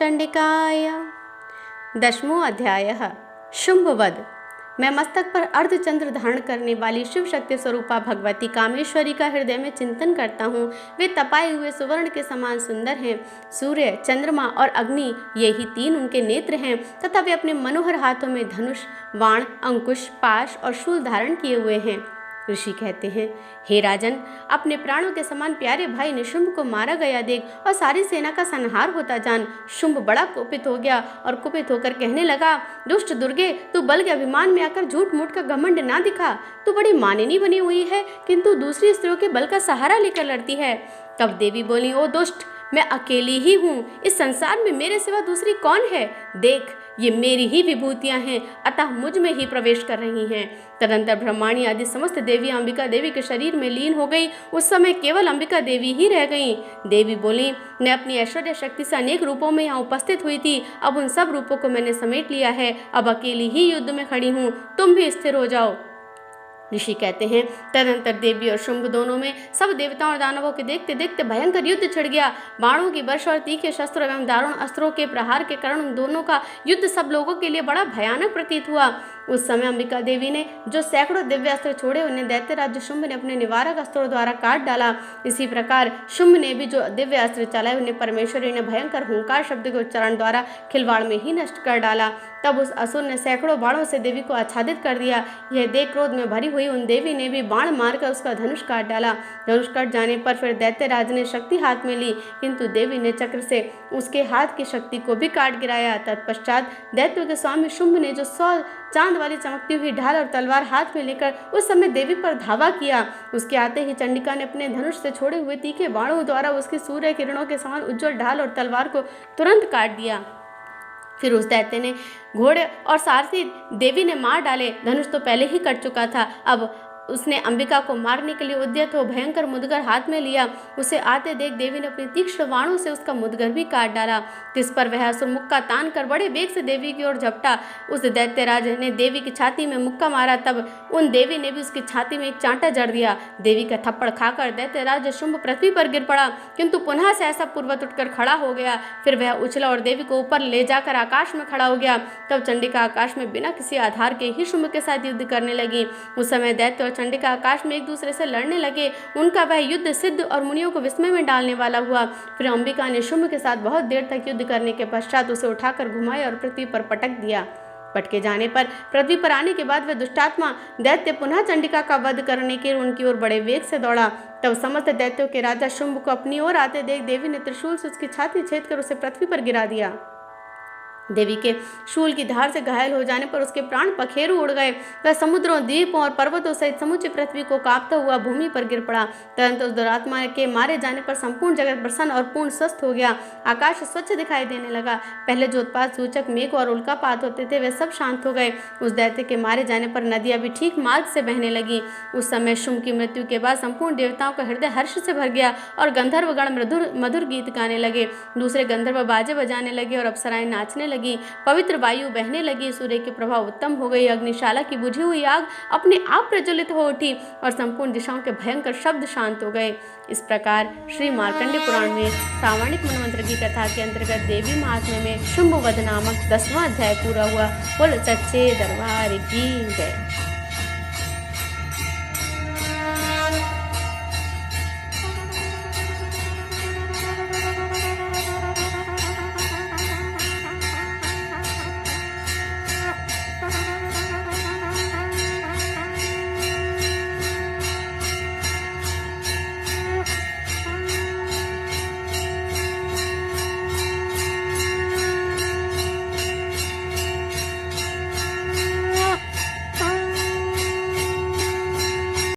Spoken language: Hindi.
चंडिकाय। 10वां अध्याय शुंभवध। मैं मस्तक पर अर्धचंद्र धारण करने वाली शिव शक्ति स्वरूपा भगवती कामेश्वरी का हृदय में चिंतन करता हूँ। वे तपाए हुए सुवर्ण के समान सुंदर हैं। सूर्य, चंद्रमा और अग्नि, ये ही तीन उनके नेत्र हैं तथा वे अपने मनोहर हाथों में धनुष, बाण, अंकुश, पाश और शूल धारण किए हुए हैं। ऋषि कहते हैं, हे राजन, अपने प्राणों के समान प्यारे भाई निशुंभ को मारा गया देख और सारी सेना का संहार होता जान। शुंभ बड़ा कुपित हो गया और कुपित होकर कहने लगा, दुष्ट दुर्गे, तू बल के अभिमान में आकर झूठ मूठ का घमंड ना दिखा। तू बड़ी मानिनी बनी हुई है, किंतु दूसरी स्त्रियों के बल का सहारा लेकर लड़ती है। तब देवी बोली, ओ दुष्ट, मैं अकेली ही हूँ, इस संसार में मेरे सिवा दूसरी कौन है? देख, ये मेरी ही विभूतियां हैं, अतः मुझ में ही प्रवेश कर रही हैं। तदंतर ब्रह्माणी आदि समस्त देवी अंबिका देवी के शरीर में लीन हो गई। उस समय केवल अंबिका देवी ही रह गईं। देवी बोली, मैं अपनी ऐश्वर्य शक्ति से अनेक रूपों में यहाँ उपस्थित हुई थी, अब उन सब रूपों को मैंने समेट लिया है। अब अकेली ही युद्ध में खड़ी हूँ, तुम भी स्थिर हो जाओ। ऋषि कहते हैं, तदंतर देवी और शुंभ दोनों में सब देवताओं और दानवों के देखते देखते भयंकर युद्ध छिड़ गया। बाणों की वर्षा और तीखे शस्त्रों एवं दारुण अस्त्रों के प्रहार के कारण उन दोनों का युद्ध सब लोगों के लिए बड़ा भयानक प्रतीत हुआ। उस समय अंबिका देवी ने जो सैकड़ों दिव्य अस्त्र छोड़े, उन्हें दैत्यराज शुंभ ने अपने निवारक अस्त्रों द्वारा काट डाला। इसी प्रकार शुंभ ने भी जो दिव्य अस्त्र चलाए, उन्हें परमेश्वरी ने भयंकर हुंकार शब्द के उच्चारण द्वारा खिलवाड़ में ही नष्ट कर डाला। तब उस असुर ने सैकड़ों बाणों से देवी को आच्छादित कर दिया। यह देख क्रोध में भरी हुई उन देवी ने भी बाण मारकर उसका धनुष काट डाला। धनुष कट जाने पर फिर दैत्यराज ने शक्ति हाथ में ली, किंतु देवी ने चक्र से उसके हाथ की शक्ति को भी काट गिराया। तत्पश्चात दैत्यों के स्वामी शुंभ ने जो 100 चांद वाली चमकती हुई ढाल और तलवार हाथ में लेकर उस समय देवी पर धावा किया। उसके आते ही चंडिका ने अपने धनुष से छोड़े हुए तीखे बाणों द्वारा उसकी सूर्य किरणों के समान उज्ज्वल ढाल और तलवार को तुरंत काट दिया। फिर उस दैत्य ने घोड़े और सारथी देवी ने मार डाले। धनुष तो पहले ही कट चुका था, अब उसने अंबिका को मारने के लिए उद्यत हो भयंकर मुदगर हाथ में लिया। उसे आते देख देवी ने अपनी तीक्ष्ण बाणों से उसका मुदगर भी काट डाला। जिस पर वह असुर मुक्का तान कर बड़े वेग से देवी की ओर झपटा। उस दैत्यराज ने देवी की छाती में मुक्का मारा, तब उन देवी ने भी उसकी छाती में एक चांटा जड़ दिया। देवी का थप्पड़ खाकर दैत्यराज शुंभ पृथ्वी पर गिर पड़ा, किंतु पुनः सहसा पूर्वत उठकर खड़ा हो गया। फिर वह उछला और देवी को ऊपर ले जाकर आकाश में खड़ा हो गया। तब चंडिका आकाश में बिना किसी आधार के ही शुंभ के साथ युद्ध करने लगी। उस समय दैत्य और चंडिका आकाश में एक दूसरे से लड़ने लगे। उनका वह युद्ध सिद्ध और मुनियों को विस्मय में डालने वाला हुआ। फिर अंबिका ने शुंभ के साथ बहुत देर तक युद्ध करने के पश्चात उसे उठाकर घुमाया और पृथ्वी पर पटक दिया। पटके जाने पर पृथ्वी पर आने के बाद वह दुष्टात्मा दैत्य पुनः चंडिका का वध करने के उनकी ओर बड़े वेग से दौड़ा। तब समस्त दैत्यों के राजा शुंभ को अपनी ओर आते देख देवी ने त्रिशूल से उसकी छाती छेद कर उसे पृथ्वी पर गिरा दिया। देवी के शूल की धार से घायल हो जाने पर उसके प्राण पखेरु उड़ गए। वह समुद्रों, द्वीपों और पर्वतों सहित समूची पृथ्वी को कांपता हुआ भूमि पर गिर पड़ा। तुरंत उस दुरात्मा के मारे जाने पर संपूर्ण जगत प्रसन्न और पूर्ण स्वस्थ हो गया। आकाश स्वच्छ दिखाई देने लगा। पहले जो उत्पात सूचक मेघ और उल्कापात होते थे, वे सब शांत हो गए। उस दैत्य के मारे जाने पर नदियां भी ठीक मार्ग से बहने लगी। उस समय शुंभ की मृत्यु के बाद संपूर्ण देवताओं का हृदय हर्ष से भर गया और गंधर्वगण मधुर मधुर गीत गाने लगे। दूसरे गंधर्व बाजे बजाने लगे और अप्सराएं नाचने लगी। पवित्र वायु बहने लगी। सूर्य की प्रभा उत्तम हो गई। अग्निशाला की बुझी हुई आग अपने आप प्रज्वलित हो उठी और संपूर्ण दिशाओं के भयंकर शब्द शांत हो गए। इस प्रकार श्री मार्कंडेय पुराण में सावर्णिक मनमंत्र की कथा के अंतर्गत देवी महात्म्य में शुंभवध नामक 10वां अध्याय पूरा हुआ। बोल सच्चे दरबार की जय।